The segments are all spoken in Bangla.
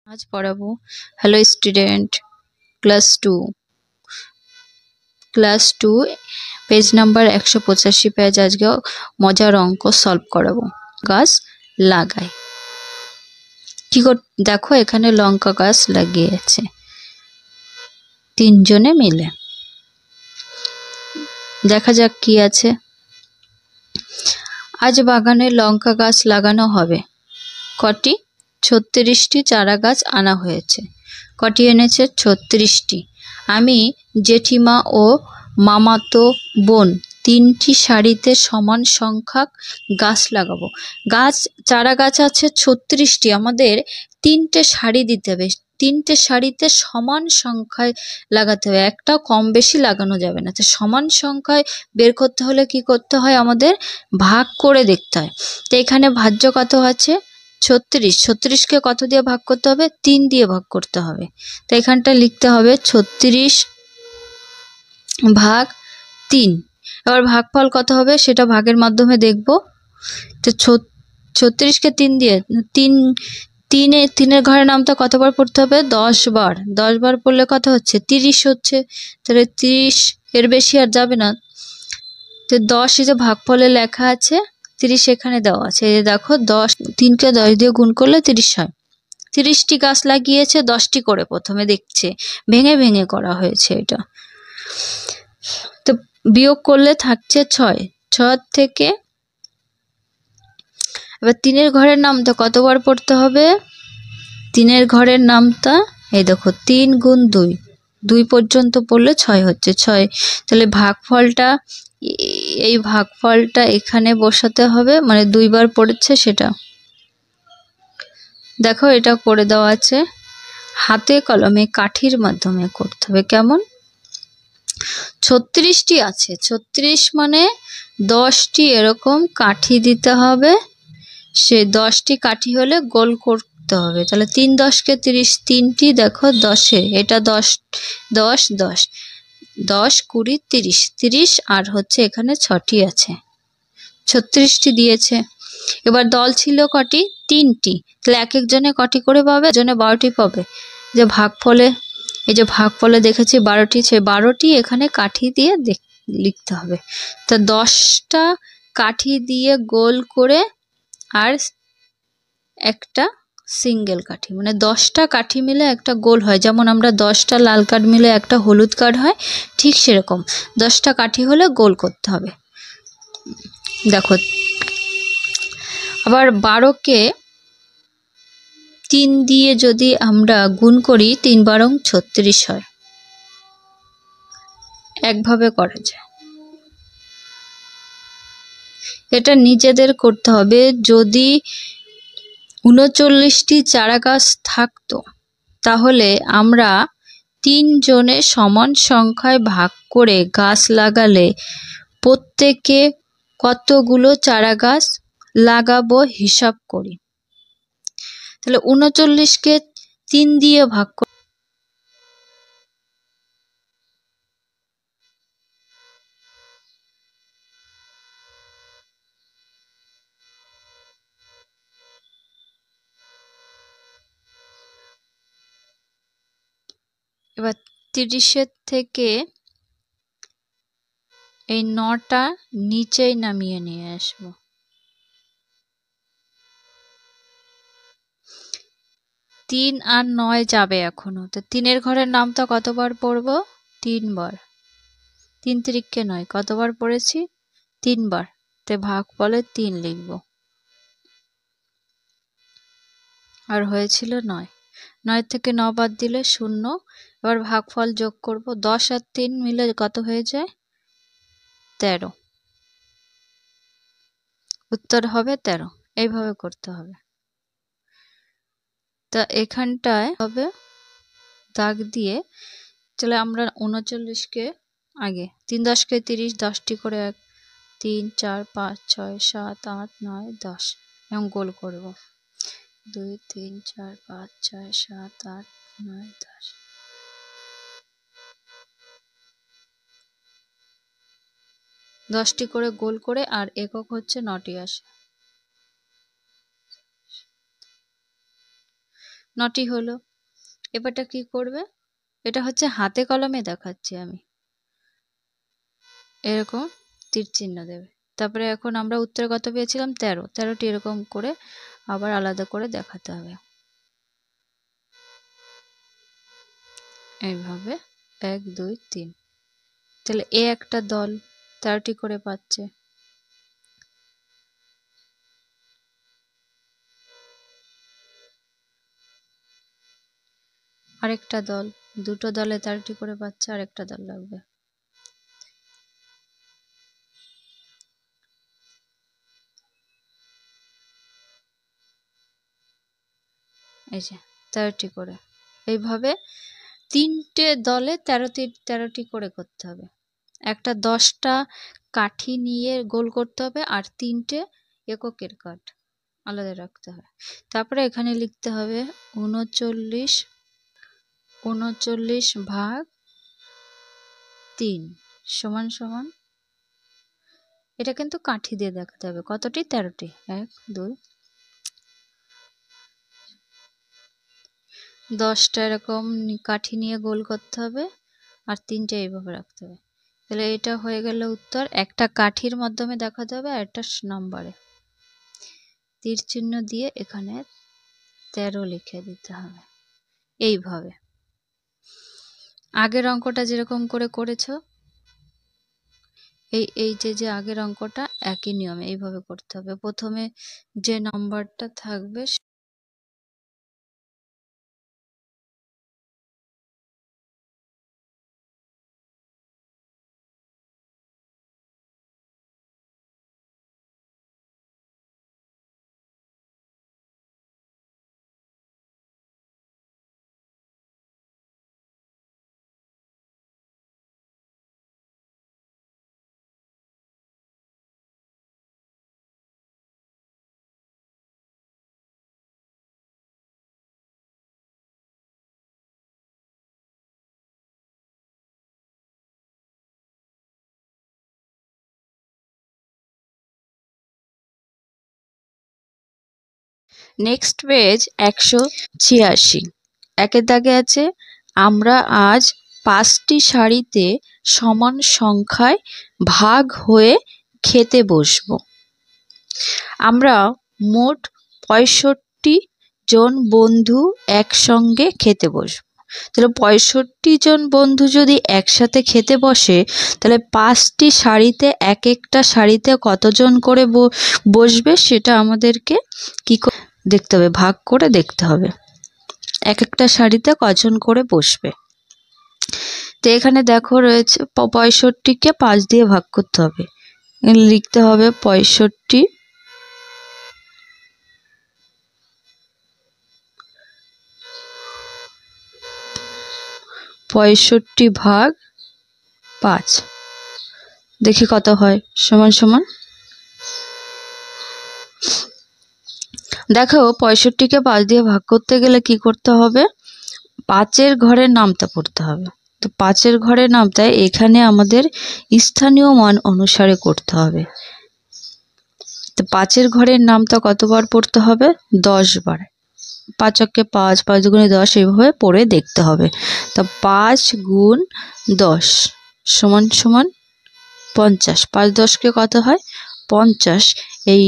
आज पढ़ाबो hello student class two page number 185 page आज के मजार अंक सल्व कराबो। गाछ लागाई कि देखो एखाने लंका गाछ लागिয়েছে तीनजने मिले। देखा जाक कि आछे। आज बागाने लंका गाछ लागानो हबे। कटी 36टी चारा गाछ आना हयेছে। कटी এনেছে 36टी। आमी जेठिमा ओ मामातो बोन 3टी सारिते समान संख्यक गाछ लागाबो। गाछ चारा गाछ आछे 36टी। आमादेर 3টে सारि दिते हबे। 3টে सारिते समान संख्याय लागाते हबे। एकटाও कम बेशी लागानो जाबे ना। तो समान संख्याय बेर करते हले कि करते हय आमादेर भाग करे देखते हय। तो एखाने भाज्य कत आछे 36। 36 के कत दिए भाग करते हबे 3 दिए भाग करते हबे। तो एखानटा लिखते हबे 36 भाग 3। एबार भागफल कत हबे सेटा भागेर माध्यमे देखबो। तो 36 के 3 दिए 3 घरेर नामटा कतबार पढ़ते हबे 10 बार। 10 बार पढ़ले कत हच्छे 30 हच्छे। ताहले 30 एर बेशी आर जाबे ना। तो 10 जे भागफले लेखा आछे 30 एखाने देওয়া আছে। এই দেখো 10 3 কে 10 দিয়ে গুণ করলে 30 হয়। 30টি গাছ লাগিয়েছে 10টি করে প্রথমে দেখছে ভেঙে ভেঙে করা হয়েছে এটা। তো বিয়োগ করলে থাকছে 6। 6 থেকে এবার 3 ঘরের নামটা কতবার পড়তে হবে 3 ঘরের নামটা এই দেখো 3 গুণ 2 2 পর্যন্ত পড়লে 6 হচ্ছে 6। তাহলে ভাগফলটা এই ভাগফলটা এখানে বসাতে হবে মানে 2 বার পড়েছে সেটা দেখো এটা করে দেওয়া আছে। হাতে কলমে কাঠির মাধ্যমে করতে হবে। কেমন 36টি আছে 36 মানে 10টি এরকম কাঠি দিতে হবে। সে 10টি কাঠি হলে গোল করতে হবে। তাহলে 3 10 কে 30 3টি দেখো 10-এর এটা 10 10 10 10 20 30 30 আর হচ্ছে এখানে 6টি আছে 36টি দিয়েছে। এবার দল ছিল কটি 3টি। তাহলে এক একজনে কটি করে পাবে জনে 12টি পাবে। যে ভাগফলে এই যে ভাগফলে দেখেছি 12টি সে 12টি এখানে কাঠি দিয়ে লিখতে হবে। তো 10টা কাঠি দিয়ে গোল করে আর একটা সিঙ্গেল কাঠি মানে 10টা কাঠি মিলে একটা গোল হয়। যেমন আমরা 10টা লাল কাঠ মিলে একটা হলুদ কাঠ হয় ঠিক সেরকম 10টা কাঠি হলে গোল করতে হবে। দেখো আবার 12কে 3 দিয়ে যদি আমরা গুণ করি 3 বারং 36 হয়। একভাবে করা যায়। এটা নিজেদের করতে হবে। যদি 39টি চারা গাছ থাকতো তাহলে আমরা 3 জনে সমান সংখ্যায় ভাগ করে গাছ লাগালে প্রত্যেকে কতগুলো চারা গাছ লাগাবো হিসাব করি। তাহলে 39কে 3 দিয়ে ভাগ এবার 30-এর থেকে এই 9টা নিচেই নামিয়ে নিয়ে আসবো। 3 আর 9 যাবে এখনো। তো 3-এর ঘরের নামটা কতবার পড়বো 3 বার। 3 3-কে 9 কতবার পড়েছি 3 বার। তে ভাগফলে 3 লিখবো। আর হয়েছিল 9। 9 থেকে 9 বাদ দিলে 0। এবার ভাগফল যোগ করব 10 আর 3 মিলে কত হয়ে যায় 13। উত্তর হবে 13। এইভাবে করতে হবে। তা এখানটায় হবে দাগ দিয়ে তাহলে আমরা 39কে আগে 3 10 কে 30 10টি করে 1 3 4 5 6 7 8 9 10 এবং গোল করব 2 3 4 5 6 7 8 9 10। দশটি করে গোল করে আর একক হচ্ছে 9টি আসে। 9টি হলো। এবারটা কি করবে, এটা হচ্ছে হাতে কলমে দেখাচ্ছি আমি, এরকম তীর চিহ্ন দেবে। তারপরে এখন আমরা উত্তরে কত পেয়েছিলাম, 13, 13টি এরকম করে আবার আলাদা করে দেখাতে হবে, এইভাবে 1 2 3। তাহলে এ একটা দল 13টি করে পাচ্ছে। আরেকটা দল, দুটো দলে 13টি করে পাচ্ছে, আরেকটা দল লাগবে। এই যে 13টি করে, এইভাবে 3টে দলে 13টি করে করতে হবে। একটা 10টা কাঠি নিয়ে গোল করতে হবে, আর 3টে এককের কাঠ আলাদা রাখতে হবে। তারপরে এখানে লিখতে হবে 39 ভাগ 3 সমান সমান, এটা কিন্তু কাঠি দিয়ে দেখাতে হবে কতটি, 13টি। 1 2 10টা এরকম কাঠি নিয়ে গোল করতে হবে, আর 3টে এইভাবে রাখতে হবে। তাহলে এটা হয়ে গেল উত্তর। একটা কাঠির মাধ্যমে দেখাতে হবে আর একটা নম্বরে তীর চিহ্ন দিয়ে এখানে 13 লিখে দিতে হবে। এইভাবে আগের অঙ্কটা যেরকম করে করেছো, এই যে আগের অঙ্কটা একই নিয়মে এইভাবে করতে হবে। প্রথমে যে নাম্বারটা থাকবে নেক্সট পেজ 186। একের দাগে আছে, আমরা আজ 5টি সারিতে সমান সংখ্যায় ভাগ হয়ে খেতে বসবো। আমরা মোট 65 জন বন্ধু একসঙ্গে খেতে বসবো। তাহলে 65 জন বন্ধু যদি একসাথে খেতে বসে, তাহলে 5টি সারিতে এক একটা সারিতে কতজন করে বসবে সেটা আমাদেরকে কি দেখতে হবে, ভাগ করে দেখতে হবে এক একটা সারিতে কজন করে বসবে। তো এখানে দেখো রয়েছে 65কে 5 দিয়ে ভাগ করতে হবে, লিখতে হবে 65 ভাগ 5, দেখি কত হয়, সমান সমান। দেখো 65কে 5 দিয়ে ভাগ করতে গেলে কি করতে হবে, 5-এর ঘরের নামতা পড়তে হবে। তো 5-এর ঘরের নামতা এখানে আমাদের স্থানীয় মান অনুসারে করতে হবে। তো 5-এর ঘরের নামতা কতবার পড়তে হবে, 10 বার। 5 × 5, 5 × 10, এইভাবে পড়ে দেখতে হবে। তো 5 × 10 সমান সমান 50। 5 10কে কত হয়, 50। এই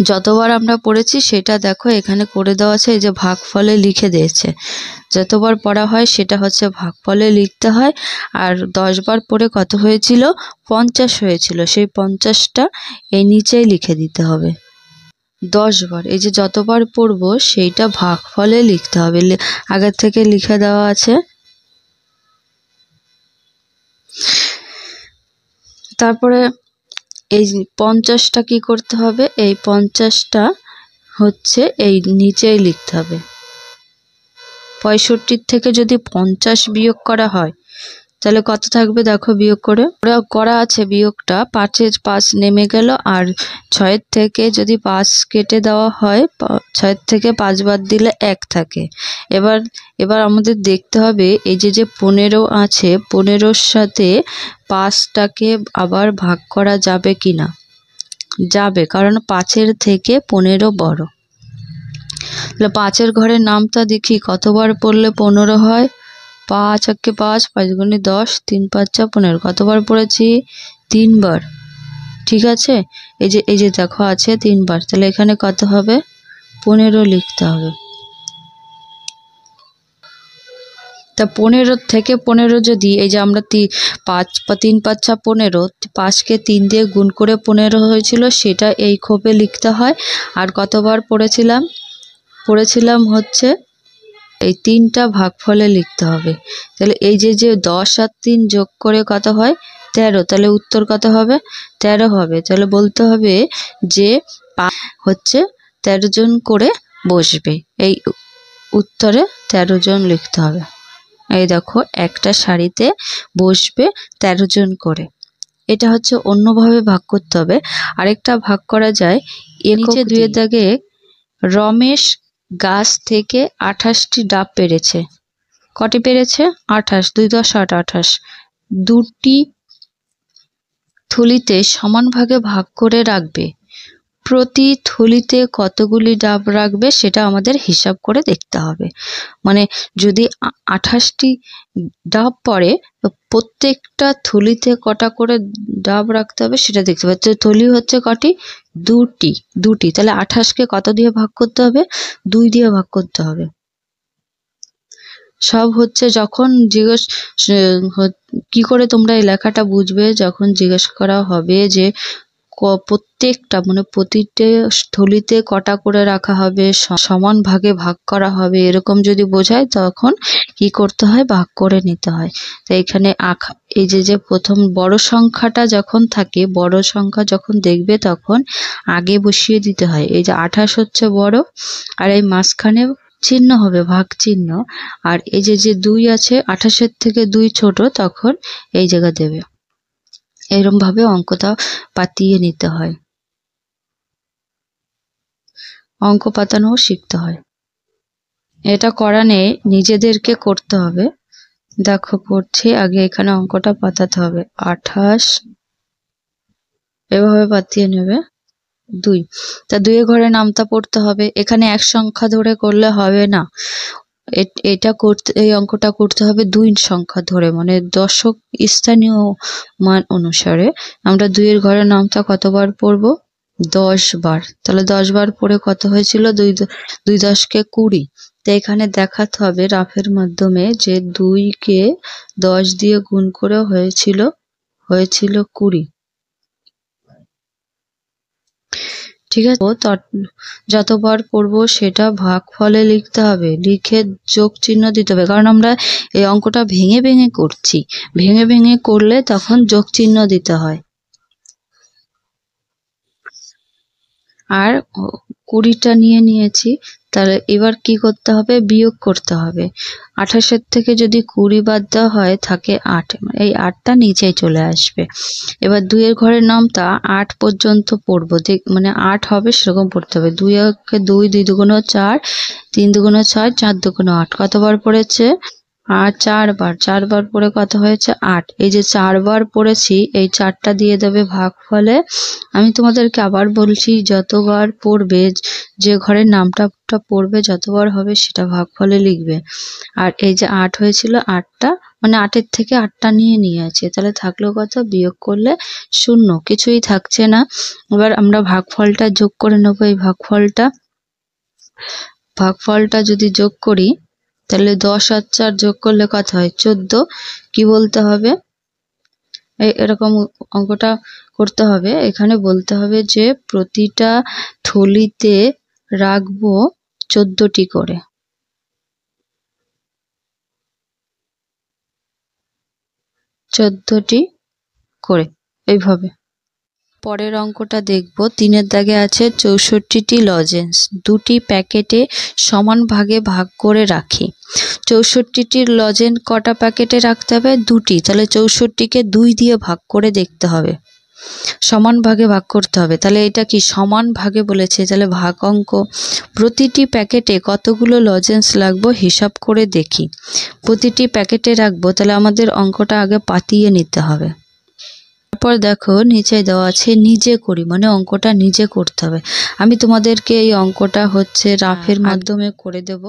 যতবার আমরা পড়েছি সেটা দেখো এখানে করে দেওয়া আছে, এই যে ভাগফলে লিখে দিয়েছে। যতবার পড়া হয় সেটা হচ্ছে ভাগফলে লিখতে হয়। আর 10 বার পড়ে কত হয়েছিল, 50 হয়েছিল, সেই 50টা এই নিচেই লিখে দিতে হবে। 10 বার, এই যে যতবার পড়বো সেইটা ভাগফলে লিখতে হবে, আগের থেকে লিখে দেওয়া আছে। তারপরে এই 50টা কি করতে হবে, এই 50টা হচ্ছে এই নিচেই লিখতে হবে। 65 থেকে যদি 50 বিয়োগ করা হয় তাহলে কত থাকবে, দেখো বিয়োগ করে করা আছে বিয়োগটা। 5-এর 5 নেমে গেল, আর 6-এর থেকে যদি 5 কেটে দেওয়া হয়, 6-এর থেকে 5 বাদ দিলে 1 থাকে। এবার আমাদের দেখতে হবে এই যে 15 আছে, 15-র সাথে 5টাকে আবার ভাগ করা যাবে কিনা, যাবে, কারণ 5-এর থেকে 15 বড়। তাহলে 5-এর ঘরের নামটা দেখি কতবার পড়লে 15 হয়। 5 একে 5, 5 গুণে 10, 3 5 যা 15। কতবার পড়েছি? 3 বার। ঠিক আছে, এই যে দেখো আছে 3 বার, তাহলে এখানে কত হবে? 15 লিখতে হবে। তা 15 থেকে 15 যদি এই যে আমরা 5 3 5 6 15, 5কে 3 দিয়ে গুণ করে 15 হয়েছিল, সেটা এই খোপে লিখতে হয়। আর কতবার পড়েছিলাম হচ্ছে এই 3টা ভাগফলে লিখতে হবে। তাহলে এই যে 10 আর 3 যোগ করে কত হয়? 13। তাহলে উত্তর কত হবে? 13 হবে। তাহলে বলতে হবে যে হচ্ছে 13 জন করে বসবে। এই উত্তরে 13 জন লিখতে হবে। এই দেখো একটা সারিতে বসবে 13 জন করে। এটা হচ্ছে অন্যভাবে ভাগ করতে হবে। আরেকটা ভাগ করা যায়, নিচে 2-এর দাগে রমেশ গাছ থেকে 28টি ডাব পেড়েছে। কটি পেরেছে? 28। 2 10 8, 28। 2টি থলিতে সমান ভাগে ভাগ করে রাখবে। প্রতি থলিতে কতগুলি ডাব রাখবে সেটা আমাদের হিসাব করে দেখতে হবে। মানে যদি 28টি ডাব পড়ে, তো প্রত্যেকটা থলিতে কটা করে ডাব রাখতে হবে সেটা দেখতে হবে। তো থলি হচ্ছে কটি? 2টি। তাহলে 28কে কত দিয়ে ভাগ করতে হবে? 2 দিয়ে ভাগ করতে হবে। সব হচ্ছে যখন কি করে তোমরা এই লেখাটা বুঝবে? যখন জিজ্ঞেস করা হবে যে প্রত্যেকটা মানে প্রতিটা থলিতে কটা করে রাখা হবে, সমান ভাগে ভাগ করা হবে, এরকম যদি বোঝায় তখন কি করতে হয়? ভাগ করে নিতে হয়। তো এখানে এই যে প্রথম বড় সংখ্যাটা যখন থাকে, বড় সংখ্যা যখন দেখবে তখন আগে বসিয়ে দিতে হয়। এই যে 28 হচ্ছে বড়, আর এই মাঝখানে চিহ্ন হবে ভাগ চিহ্ন। আর এই যে 2 আছে, 28-এর থেকে 2 ছোট, তখন এই জায়গা দেবে। এরকম ভাবে অঙ্কটা পাতিয়ে নিতে হয়। অঙ্ক পাতানোও শিখতে হয়। এটা করা নেই, নিজেদেরকে করতে হবে। দেখো করছি, আগে এখানে অঙ্কটা পাতাতে হবে। 28 এভাবে পাতিয়ে নেবে। 2, তা 2-এর ঘরের নামটা পড়তে হবে। এখানে এক সংখ্যা ধরে করলে হবে না, এই অঙ্কটা করতে হবে 2 সংখ্যা ধরে, মানে দশক স্থানীয় মান অনুসারে। আমরা 2-এর ঘরের নামটা কতবার পড়ব? 10 বার। তাহলে 10 বার পড়ে কত হয়েছিল? 2 10কে 20। তো এখানে দেখাতে হবে রাফের মাধ্যমে যে 2কে 10 দিয়ে গুণ করে হয়েছিল 20। ঠিক আছে, যতবার পড়বো সেটা ভাগফলে লিখতে হবে, লিখে যোগ চিহ্ন দিতে হবে। কারণ আমরা এই অঙ্কটা ভেঙে ভেঙে করছি, ভেঙে ভেঙে করলে তখন যোগ চিহ্ন দিতে হয়। আর 20টা নিয়েছি, তাহলে এবার কি করতে হবে? বিয়োগ করতে হবে। 28-এর থেকে যদি 20 বাদ দেওয়া হয় থাকে 8, এই 8টা নিচেই চলে আসবে। এবার 2-এর ঘরের নামটা 8 পর্যন্ত পড়বো, মানে 8 হবে সেরকম পড়তে হবে। 2 একে 2, 2 দুগুণ 4, 3 দুগুণ 6, 4 দুগুণ 8। কতবার পড়েছে? 4 বার। 4 বার পড়ে কত হয়েছে? 8। এই যে 4 বার পড়েছি, এই 4টা দিয়ে দেবে ভাগফলে। আমি তোমাদেরকে আবার বলছি, যতবার পড়বে, যে ঘরের নামটা পড়বে যতবার হবে সেটা ভাগফলে লিখবে। আর এই যে 8 হয়েছিল, 8টা মানে 8-এর থেকে 8টা নিয়েছে, তাহলে থাকলো কত? বিয়োগ করলে 0, কিছুই থাকছে না। এবার আমরা ভাগফলটা যোগ করে নেবো। এই ভাগফলটা যদি যোগ করি, তাহলে 10 আর 4 যোগ করলে কত হয়? 14। কি বলতে হবে? এরকম অঙ্কটা করতে হবে। এখানে বলতে হবে যে প্রতিটা থলিতে রাখবো 14টি করে। 14টি করে এইভাবে। পরের অঙ্কটা দেখব। 3-এর দাগে আছে 64টি লজেন্স 2টি প্যাকেটে সমান ভাগে ভাগ করে রাখি। 64টি লজেন্স কটা প্যাকেটে রাখতে হবে? 2টি। তাহলে 64কে 2 দিয়ে ভাগ করে দেখতে হবে, সমান ভাগে ভাগ করতে হবে। তাহলে এটা কি? সমান ভাগে বলেছে, তাহলে ভাগ অঙ্ক। প্রতিটি প্যাকেটে কতগুলো লজেন্স লাগবো হিসাব করে দেখি। প্রতিটি প্যাকেটে রাখবো, তাহলে আমাদের অঙ্কটা আগে পাতিয়ে নিতে হবে। তারপর দেখো নিচে দেওয়া আছে নিজে করি, মানে অঙ্কটা নিজে করতে হবে। আমি তোমাদেরকে এই অঙ্কটা হচ্ছে রাফের মাধ্যমে করে দেব।